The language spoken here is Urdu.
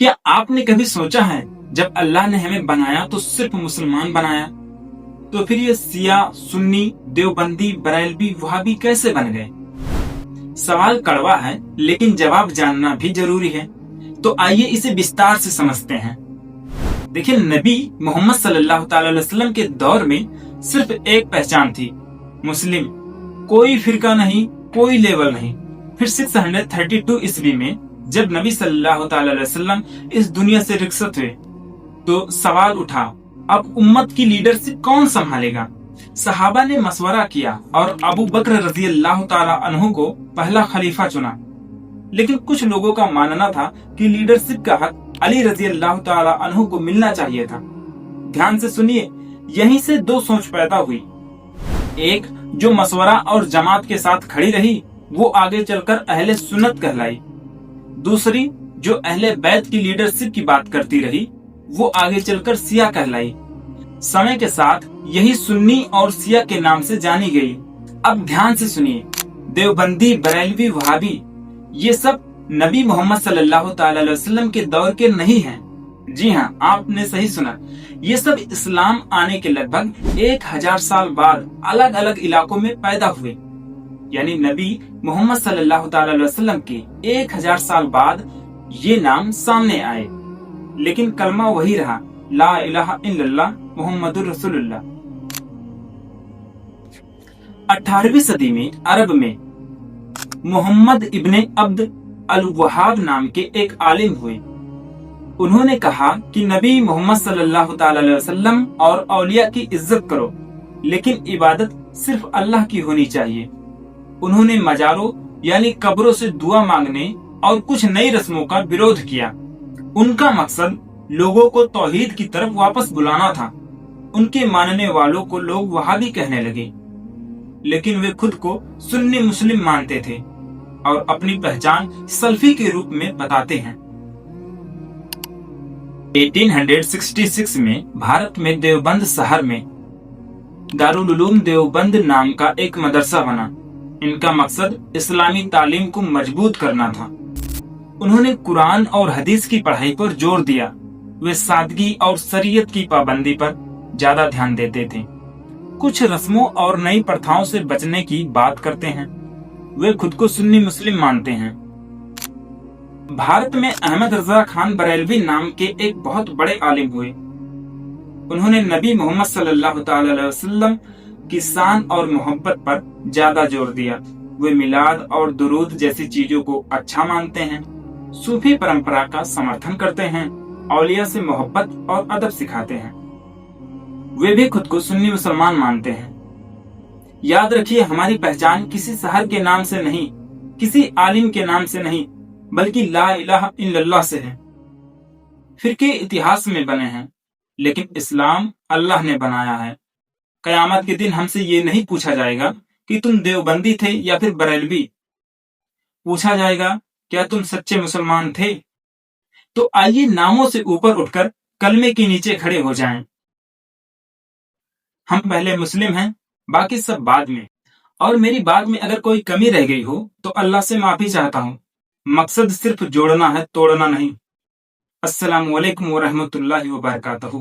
کیا آپ نے کبھی سوچا ہے جب اللہ نے ہمیں بنایا تو صرف مسلمان بنایا، تو پھر یہ سیاہ، سنی، دیوبندی، بریلوی، وہابی کیسے بن گئے؟ سوال کڑوا ہے لیکن جواب جاننا بھی ضروری ہے، تو آئیے اسے وستار سے سمجھتے ہیں۔ دیکھیں، نبی محمد صلی اللہ تعالی علیہ وسلم کے دور میں صرف ایک پہچان تھی، مسلم۔ کوئی فرقہ نہیں، کوئی لیبل نہیں۔ پھر 632 عیسوی میں جب نبی صلی اللہ تعالی علیہ وسلم اس دنیا سے رخصت ہوئے تو سوال اٹھا، اب امت کی لیڈرشپ کون سنبھالے گا؟ صحابہ نے مشورہ کیا اور ابو بکر رضی اللہ تعالی عنہ کو پہلا خلیفہ چنا، لیکن کچھ لوگوں کا ماننا تھا کہ لیڈرشپ کا حق علی رضی اللہ تعالی عنہ کو ملنا چاہیے تھا۔ دھیان سے سنیے، یہیں سے دو سوچ پیدا ہوئی۔ ایک جو مشورہ اور جماعت کے ساتھ کھڑی رہی وہ آگے چل کر اہل سنت کہلائی، دوسری جو اہل بیت کی لیڈرشپ کی بات کرتی رہی وہ آگے چل کر سیاہ کہلائی۔ سمے کے ساتھ یہی سنی اور سیاہ کے نام سے جانی گئی۔ اب دھیان سے سنیے، دیوبندی، بریلوی، وہابی یہ سب نبی محمد صلی اللہ تعالی علیہ وسلم کے دور کے نہیں ہیں۔ جی ہاں، آپ نے صحیح سنا، یہ سب اسلام آنے کے لگ بھگ 1000 سال بعد الگ الگ علاقوں میں پیدا ہوئے، یعنی نبی محمد صلی اللہ تعالی علیہ وسلم کے 1000 سال بعد یہ نام سامنے آئے، لیکن کلمہ وہی رہا، لا الہ الا اللہ محمد رسول اللہ۔ 18ویں صدی میں عرب میں محمد ابن عبد الوہاب نام کے ایک عالم ہوئے۔ انہوں نے کہا کہ نبی محمد صلی اللہ تعالی علیہ وسلم اور اولیاء کی عزت کرو، لیکن عبادت صرف اللہ کی ہونی چاہیے۔ انہوں نے مزاروں یعنی قبروں سے دعا مانگنے اور کچھ نئی رسموں کا وروଧ کیا۔ ان کا مقصد لوگوں کو توحید کی طرف واپس بلانا تھا۔ ان کے ماننے والوں کو لوگ وہابی کہنے لگے، لیکن وہ خود کو سنی مسلم مانتے تھے اور اپنی پہچان سلفی کے روپ میں بتاتے ہیں۔ 1866 میں بھارت میں دیوبند شہر میں دارالعلوم دیوبند نام کا ایک مدرسہ بنا۔ ان کا مقصد اسلامی تعلیم کو مضبوط کرنا تھا۔ انہوں نے قرآن اور حدیث کی پڑھائی پر زور دیا۔ وہ سادگی اور شریعت کی پابندی پر زیادہ دھیان دیتے تھے۔ کچھ رسموں اور نئی پرتھاؤں سے بچنے کی بات کرتے ہیں۔ وہ خود کو سنی مسلم مانتے ہیں۔ بھارت میں احمد رضا خان بریلوی نام کے ایک بہت بڑے عالم ہوئے۔ انہوں نے نبی محمد صلی اللہ تعالی علیہ وسلم کی شان اور محبت پر زیادہ زور دیا۔ وہ میلاد اور درود جیسی چیزوں کو اچھا مانتے ہیں، صوفی پرمپرا کا سمرتھن کرتے ہیں، اولیاء سے محبت اور ادب سکھاتے ہیں۔ وہ بھی خود کو سنی مسلمان مانتے ہیں۔ یاد رکھیے، ہماری پہچان کسی شہر کے نام سے نہیں، کسی عالم کے نام سے نہیں، بلکہ لا الہ الا اللہ سے ہے۔ فرقے اتہاس میں بنے ہیں، لیکن اسلام اللہ نے بنایا ہے۔ قیامت کے دن ہم سے یہ نہیں پوچھا جائے گا کہ تم دیوبندی تھے یا پھر بریلوی، پوچھا جائے گا کیا تم سچے مسلمان تھے؟ تو آئیے ناموں سے اوپر اٹھ کر کلمے کے نیچے کھڑے ہو جائیں۔ ہم پہلے مسلم ہیں، باقی سب بعد میں، اور میری بات میں اگر کوئی کمی رہ گئی ہو تو اللہ سے معافی چاہتا ہوں۔ مقصد صرف جوڑنا ہے، توڑنا نہیں۔ السلام علیکم ورحمۃ اللہ وبرکاتہ۔